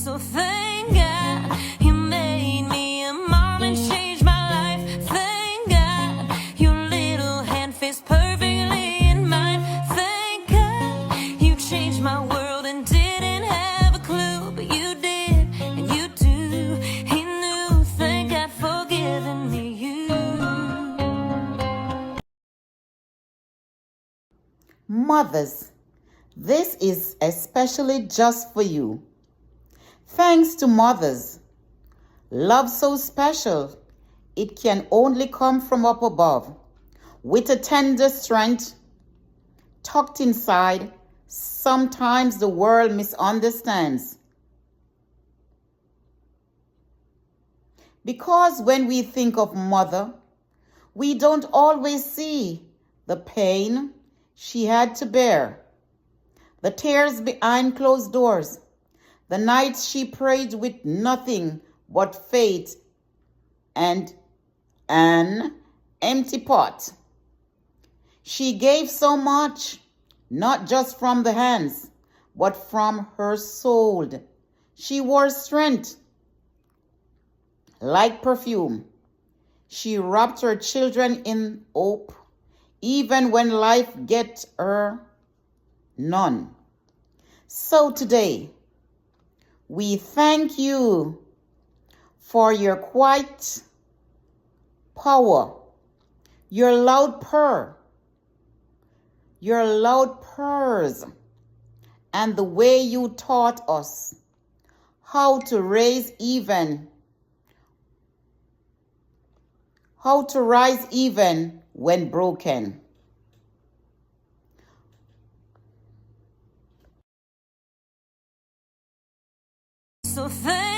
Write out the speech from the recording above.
So thank God you made me a mom and changed my life. Thank God your little hand fits perfectly in mine. Thank God you changed my world and didn't have a clue, but you did and you do. He knew. Thank God for giving me you. Mothers, this is especially just for you. Thanks to mothers. Love so special, it can only come from up above. With a tender strength tucked inside, sometimes the world misunderstands. Because when we think of mother, we don't always see the pain she had to bear, the tears behind closed doors, the nights she prayed with nothing but faith and an empty pot. She gave so much, not just from the hands, but from her soul. She wore strength like perfume. She wrapped her children in hope, even when life get her none. So today, we thank you for your quiet power, your loud purr, your loud purrs, and the way you taught us how to rise even when broken. So thank